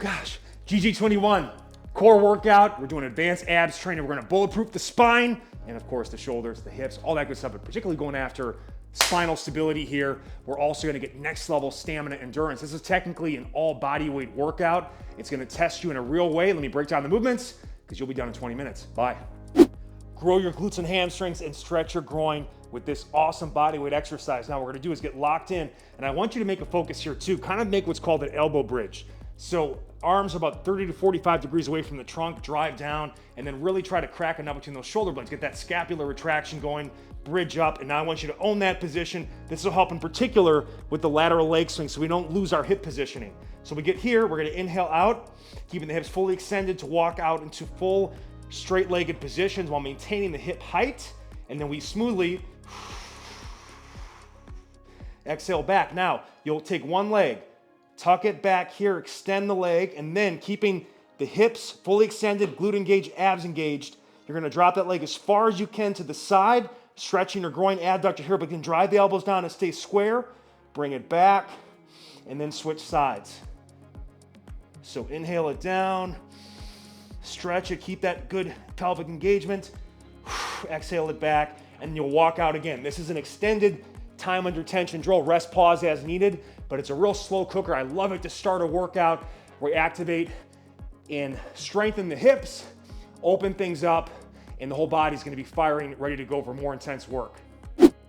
gosh. GG21, core workout. We're doing advanced abs training. We're gonna bulletproof the spine and of course the shoulders, the hips, all that good stuff, but particularly going after spinal stability here. We're also gonna get next level stamina endurance. This is technically an all body weight workout. It's gonna test you in a real way. Let me break down the movements because you'll be done in 20 minutes. Bye. Grow your glutes and hamstrings and stretch your groin with this awesome body weight exercise. Now what we're gonna do is get locked in, and I want you to make a focus here too, kind of make what's called an elbow bridge. So arms about 30 to 45 degrees away from the trunk, drive down, and then really try to crack a nut between those shoulder blades, get that scapular retraction going, bridge up, and now I want you to own that position. This will help in particular with the lateral leg swing so we don't lose our hip positioning. So we get here, we're gonna inhale out, keeping the hips fully extended to walk out into full straight-legged positions while maintaining the hip height, and then we smoothly exhale back. Now, you'll take one leg, tuck it back here, extend the leg, and then keeping the hips fully extended, glute engaged, abs engaged, you're gonna drop that leg as far as you can to the side, stretching your groin adductor here, but you can drive the elbows down and stay square, bring it back, and then switch sides. So inhale it down, stretch it, keep that good pelvic engagement, exhale it back, and you'll walk out again. This is an extended time under tension drill, rest, pause as needed, but it's a real slow cooker. I love it to start a workout where we activate and strengthen the hips, open things up, and the whole body's gonna be firing, ready to go for more intense work.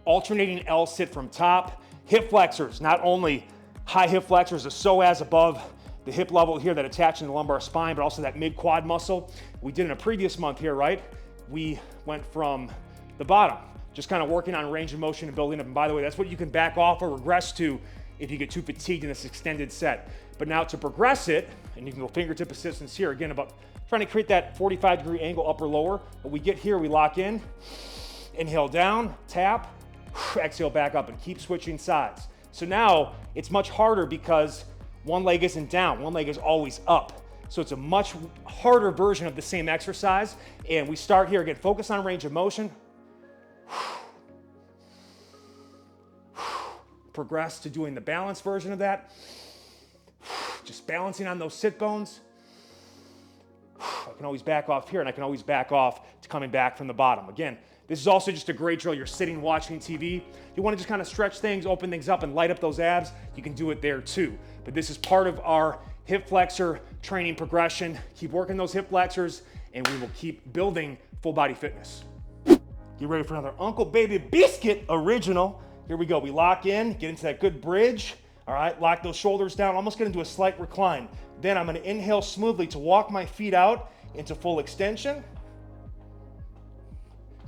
Alternating L sit from top, hip flexors, not only high hip flexors, the psoas above the hip level here that attach in the lumbar spine, but also that mid quad muscle. We did in a previous month here, right? We went from the bottom, just kind of working on range of motion and building up. And by the way, that's what you can back off or regress to if you get too fatigued in this extended set. But now to progress it, and you can go fingertip assistance here, again, about trying to create that 45-degree angle upper lower. But we get here, we lock in, inhale down, tap, exhale back up, and keep switching sides. So now it's much harder because one leg isn't down, one leg is always up. So it's a much harder version of the same exercise. And we start here, again, focus on range of motion. Progress to doing the balanced version of that. Just balancing on those sit bones. I can always back off here, and I can always back off to coming back from the bottom. Again, this is also just a great drill. You're sitting watching TV. You want to just kind of stretch things, open things up, and light up those abs. You can do it there too. But this is part of our hip flexor training progression. Keep working those hip flexors, and we will keep building full body fitness. Get ready for another Uncle Baby Biscuit original. Here we go. We lock in, get into that good bridge. All right, lock those shoulders down, almost get into a slight recline. Then I'm gonna inhale smoothly to walk my feet out into full extension.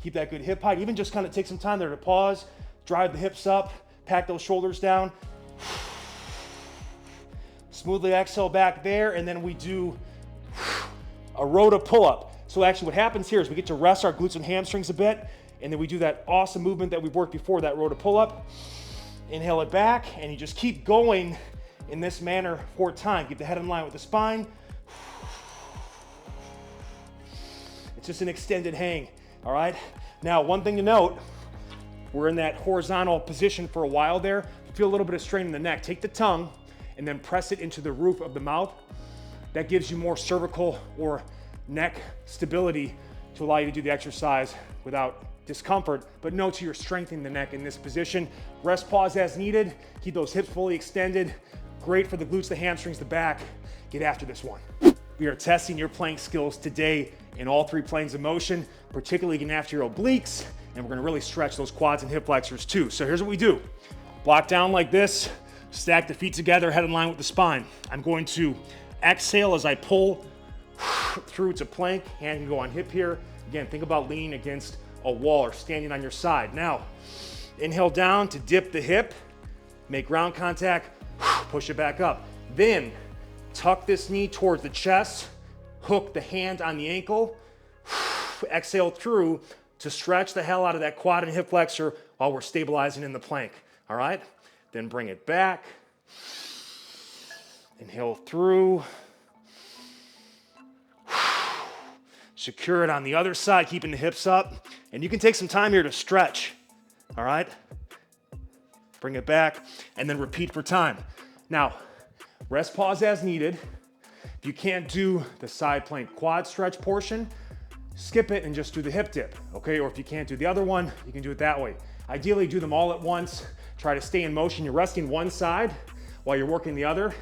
Keep that good hip height. Even just kind of take some time there to pause, drive the hips up, pack those shoulders down. Smoothly exhale back there, and then we do a rota pull-up. So actually what happens here is we get to rest our glutes and hamstrings a bit, and then we do that awesome movement that we've worked before, that rota pull-up. Inhale it back, and you just keep going in this manner for time. Keep the head in line with the spine. It's just an extended hang, all right? Now, one thing to note, we're in that horizontal position for a while there. Feel a little bit of strain in the neck. Take the tongue and then press it into the roof of the mouth. That gives you more cervical or neck stability to allow you to do the exercise without discomfort, but note you're strengthening the neck in this position. Rest, pause as needed. Keep those hips fully extended. Great for the glutes, the hamstrings, the back. Get after this one. We are testing your plank skills today in all three planes of motion, particularly getting after your obliques, and we're gonna really stretch those quads and hip flexors too. So here's what we do. Block down like this, stack the feet together, head in line with the spine. I'm going to exhale as I pull through to plank. Hand can go on hip here. Again, think about leaning against a wall or standing on your side. Now, inhale down to dip the hip, make ground contact, push it back up. Then, tuck this knee towards the chest, hook the hand on the ankle, exhale through to stretch the hell out of that quad and hip flexor while we're stabilizing in the plank, all right? Then bring it back, inhale through, secure it on the other side, keeping the hips up. And you can take some time here to stretch, all right? Bring it back, and then repeat for time. Now, rest, pause as needed. If you can't do the side plank quad stretch portion, skip it and just do the hip dip, okay? Or if you can't do the other one, you can do it that way. Ideally, do them all at once. Try to stay in motion. You're resting one side while you're working the other.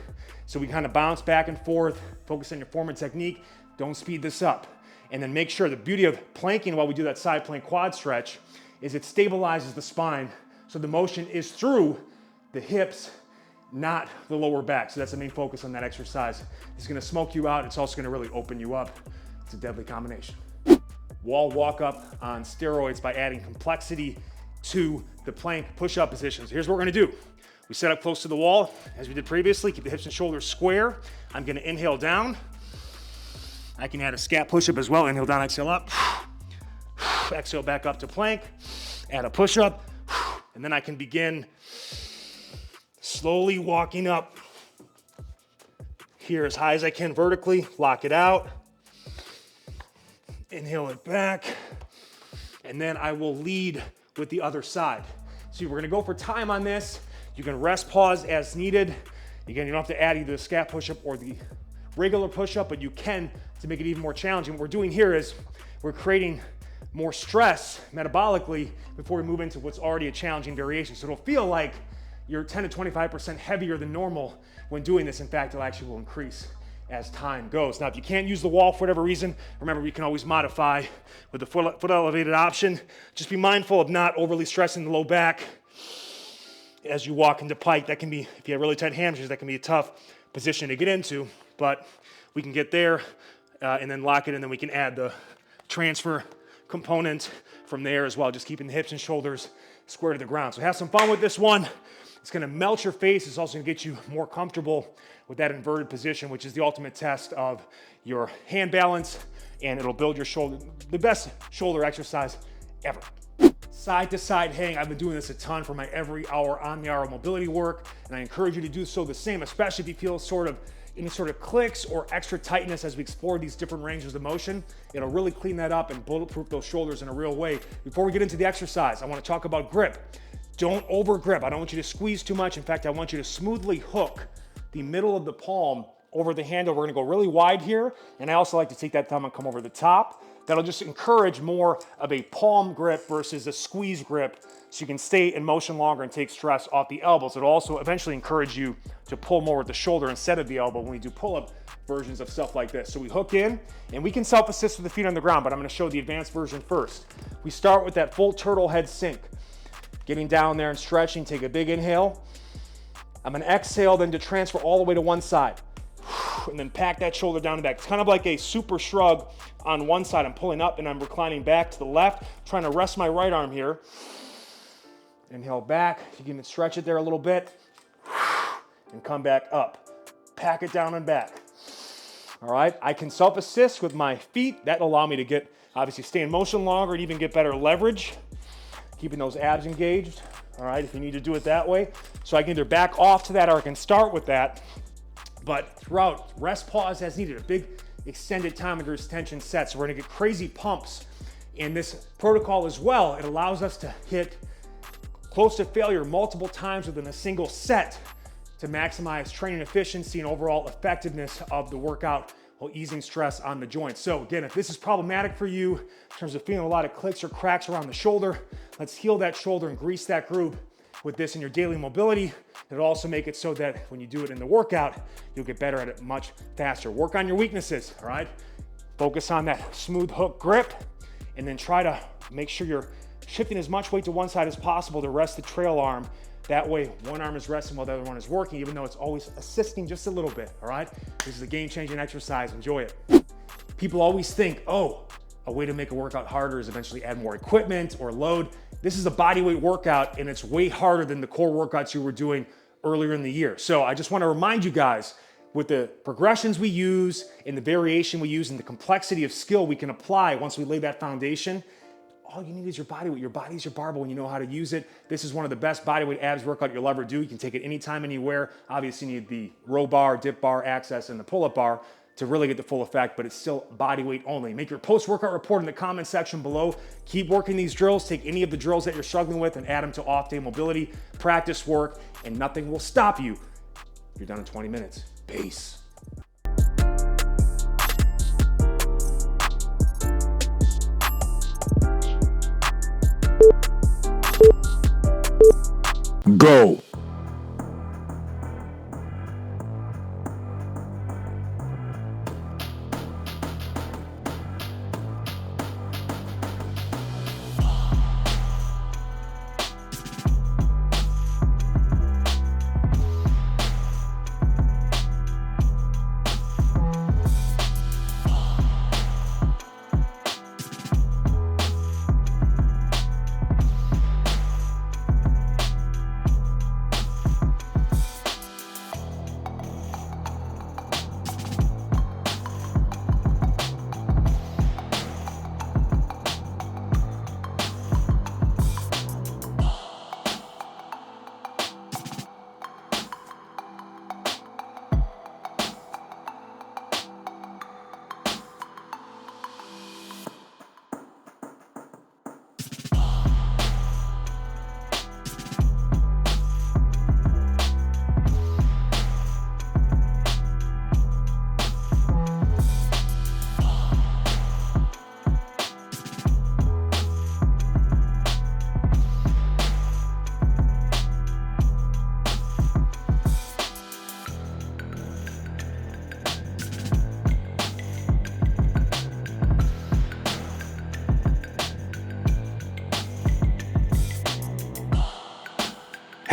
So we kind of bounce back and forth, focus on your form and technique. Don't speed this up. And then make sure, the beauty of planking while we do that side plank quad stretch is it stabilizes the spine. So the motion is through the hips, not the lower back. So that's the main focus on that exercise. It's gonna smoke you out. It's also gonna really open you up. It's a deadly combination. Wall walk up on steroids by adding complexity to the plank push-up positions. Here's what we're gonna do. We set up close to the wall, as we did previously. Keep the hips and shoulders square. I'm gonna inhale down. I can add a scat push-up as well. Inhale down, exhale up. Exhale back up to plank. Add a push-up. And then I can begin slowly walking up here as high as I can vertically. Lock it out. Inhale it back. And then I will lead with the other side. So we're gonna go for time on this. You can rest, pause as needed. Again, you don't have to add either the scat push-up or the regular push-up, but you can to make it even more challenging. What we're doing here is we're creating more stress metabolically before we move into what's already a challenging variation. So it'll feel like you're 10 to 25% heavier than normal when doing this. In fact, it actually will increase as time goes. Now, if you can't use the wall for whatever reason, remember, we can always modify with the foot elevated option. Just be mindful of not overly stressing the low back as you walk into pike. That can be, if you have really tight hamstrings, that can be a tough position to get into, but we can get there and then lock it, and then we can add the transfer component from there as well, just keeping the hips and shoulders square to the ground. So have some fun with this one. It's gonna melt your face. It's also gonna get you more comfortable with that inverted position, which is the ultimate test of your hand balance, and it'll build your shoulder, the best shoulder exercise ever. Side to side hang. I've been doing this a ton for my every hour on the hour mobility work, and I encourage you to do so the same, especially if you feel any sort of clicks or extra tightness as we explore these different ranges of motion. It'll really clean that up and bulletproof those shoulders in a real way. Before we get into the exercise, I want to talk about grip. Don't over grip. I don't want you to squeeze too much. In fact, I want you to smoothly hook the middle of the palm over the handle. We're gonna go really wide here, and I also like to take that thumb and come over the top. That'll just encourage more of a palm grip versus a squeeze grip, so you can stay in motion longer and take stress off the elbows. It'll also eventually encourage you to pull more with the shoulder instead of the elbow when we do pull-up versions of stuff like this. So we hook in, and we can self-assist with the feet on the ground, but I'm gonna show the advanced version first. We start with that full turtle head sink. Getting down there and stretching, take a big inhale. I'm gonna exhale then to transfer all the way to one side. And then pack that shoulder down and back. It's kind of like a super shrug on one side. I'm pulling up and I'm reclining back to the left, trying to rest my right arm here. Inhale back, you can stretch it there a little bit, and come back up. Pack it down and back. All right, I can self-assist with my feet. That'll allow me to obviously stay in motion longer and even get better leverage, keeping those abs engaged. All right, if you need to do it that way. So I can either back off to that or I can start with that. But throughout, rest, pause as needed. A big extended time under tension set. So we're gonna get crazy pumps in this protocol as well. It allows us to hit close to failure multiple times within a single set to maximize training efficiency and overall effectiveness of the workout while easing stress on the joints. So again, if this is problematic for you in terms of feeling a lot of clicks or cracks around the shoulder, let's heal that shoulder and grease that groove with this in your daily mobility. It'll also make it so that when you do it in the workout, you'll get better at it much faster. Work on your weaknesses, all right? Focus on that smooth hook grip, and then try to make sure you're shifting as much weight to one side as possible to rest the trail arm. That way, one arm is resting while the other one is working, even though it's always assisting just a little bit, all right? This is a game-changing exercise. Enjoy it. People always think, oh, a way to make a workout harder is eventually add more equipment or load. This is a bodyweight workout, and it's way harder than the core workouts you were doing earlier in the year. So I just want to remind you guys, with the progressions we use and the variation we use and the complexity of skill we can apply once we lay that foundation, all you need is your body weight. Your body's your barbell when you know how to use it. This is one of the best bodyweight abs workout you'll ever do. You can take it anytime, anywhere. Obviously, you need the row bar, dip bar, access, and the pull-up bar to really get the full effect, but it's still body weight only. Make your post-workout report in the comment section below. Keep working these drills. Take any of the drills that you're struggling with and add them to off-day mobility, practice work, and nothing will stop you. You're done in 20 minutes. Peace. Go.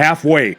Halfway.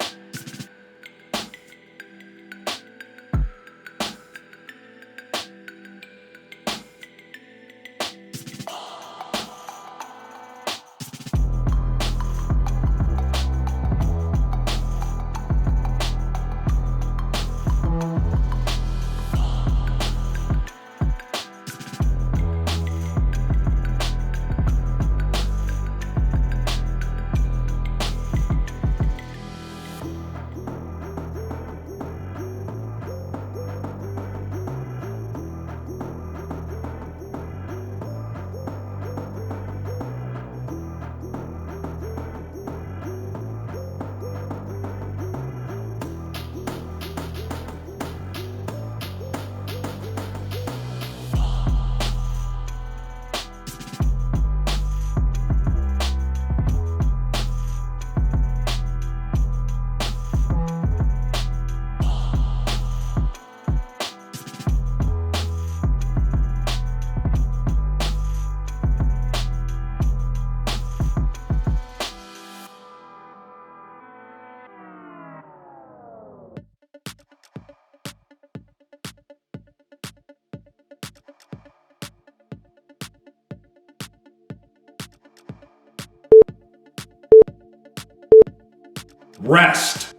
Rest.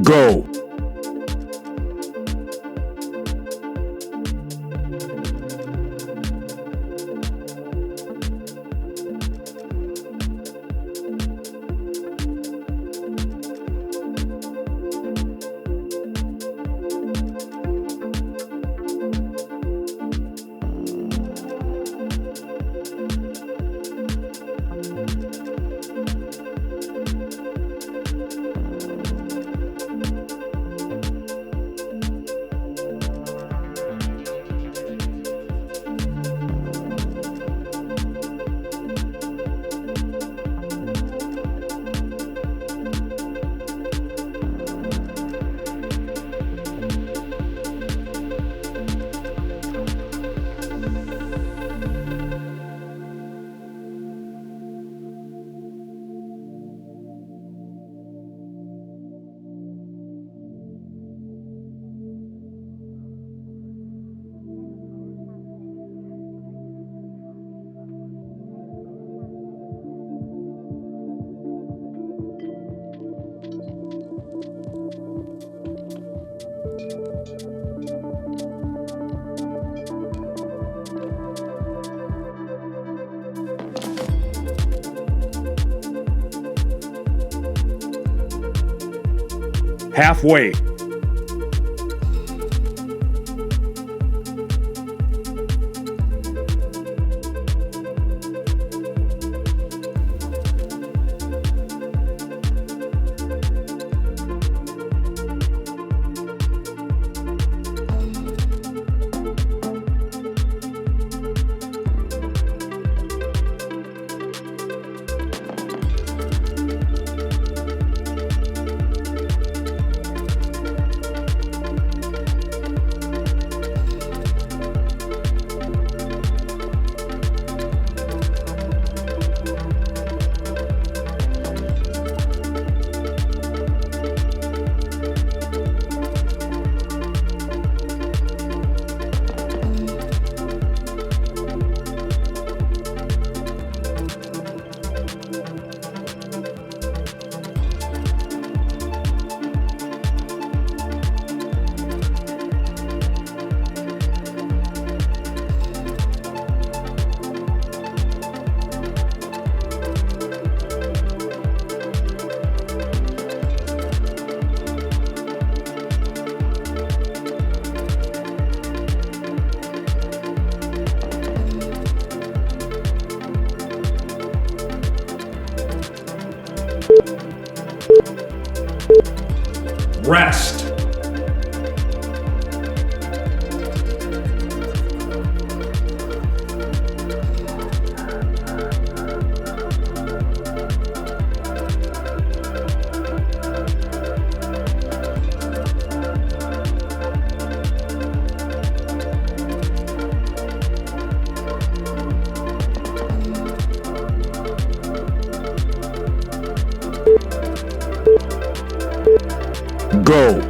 Go. Halfway. Rest. Go.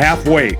Halfway.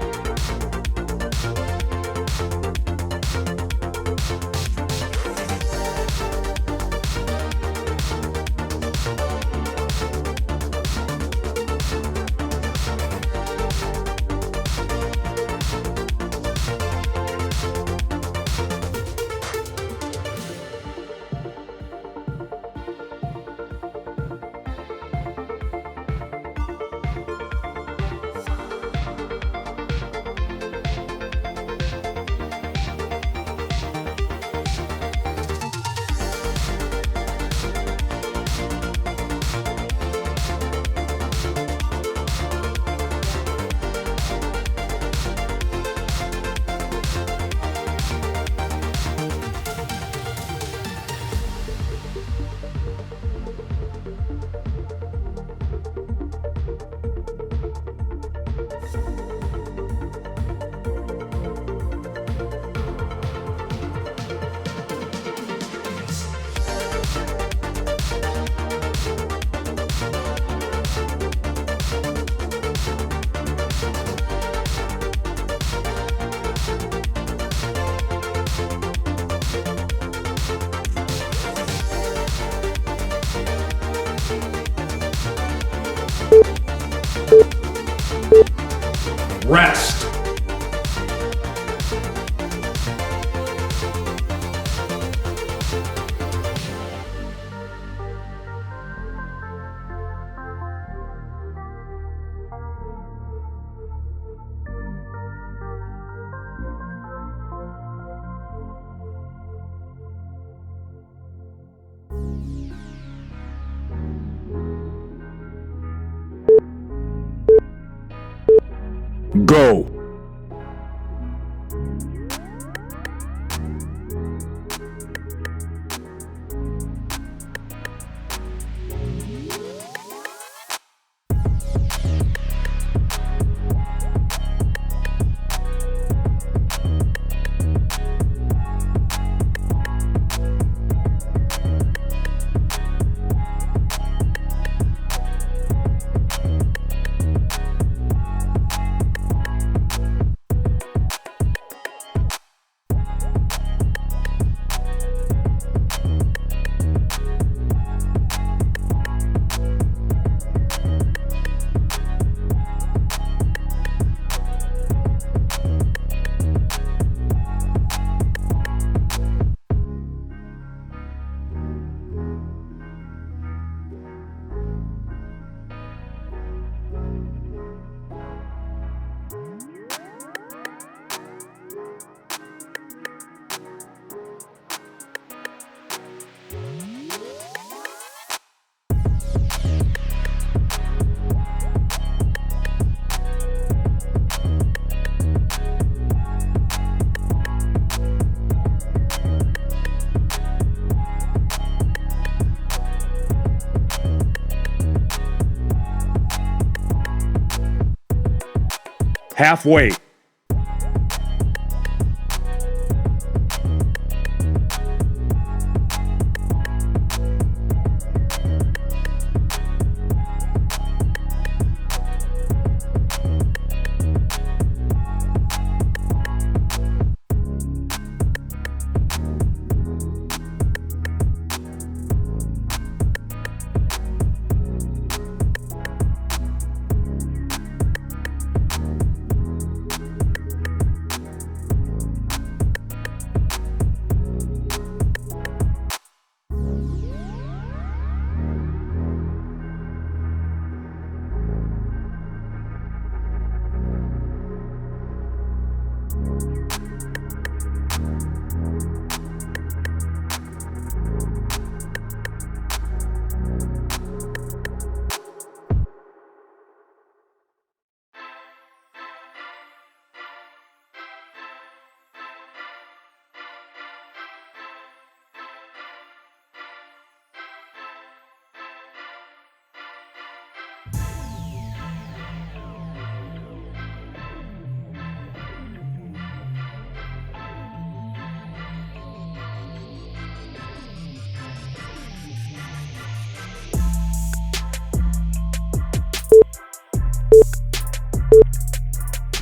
Rest. Go. Halfway.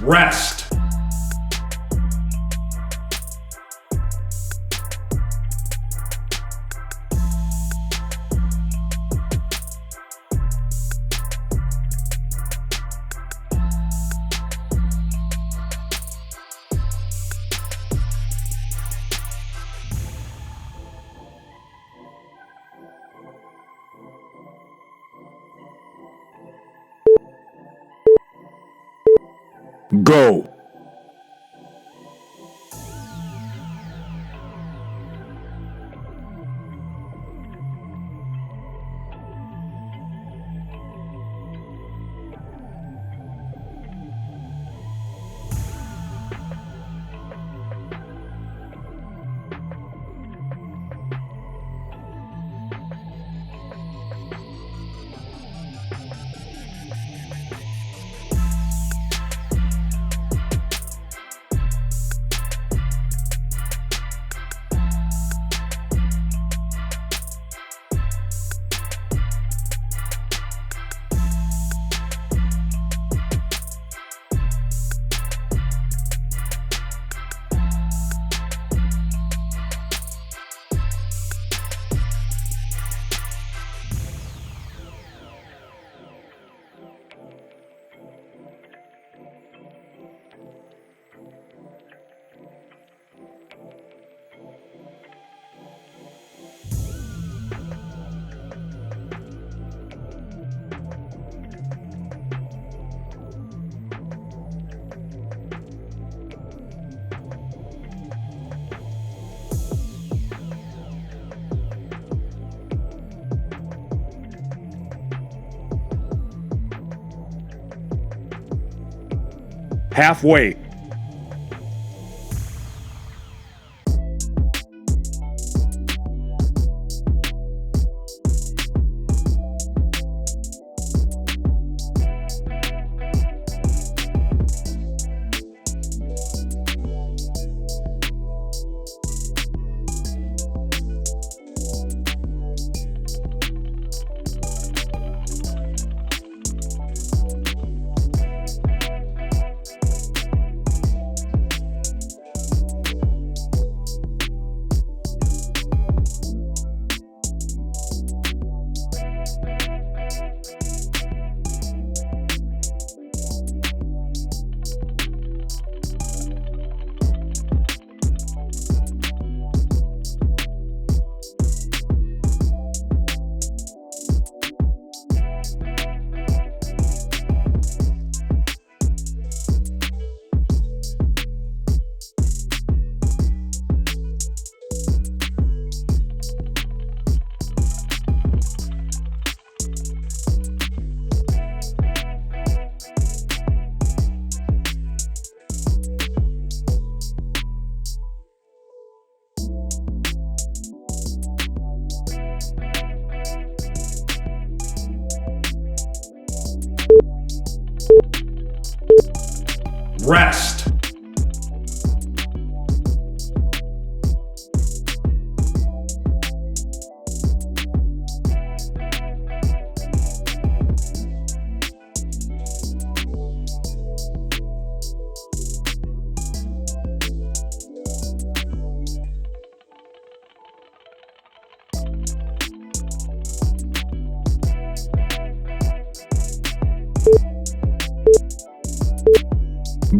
Rest. Go. Halfway. Rest.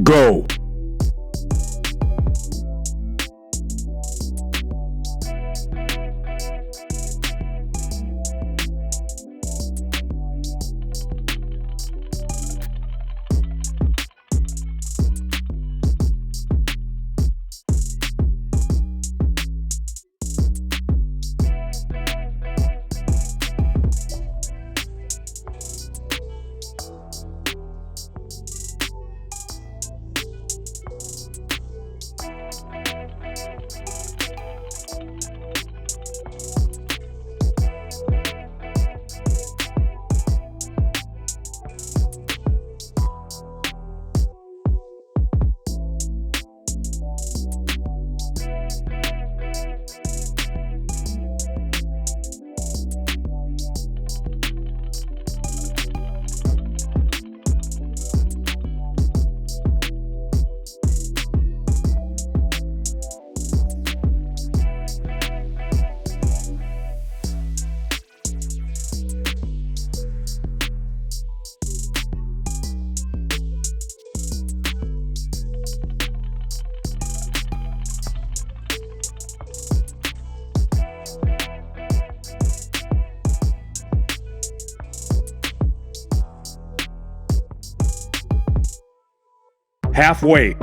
Go. Halfway.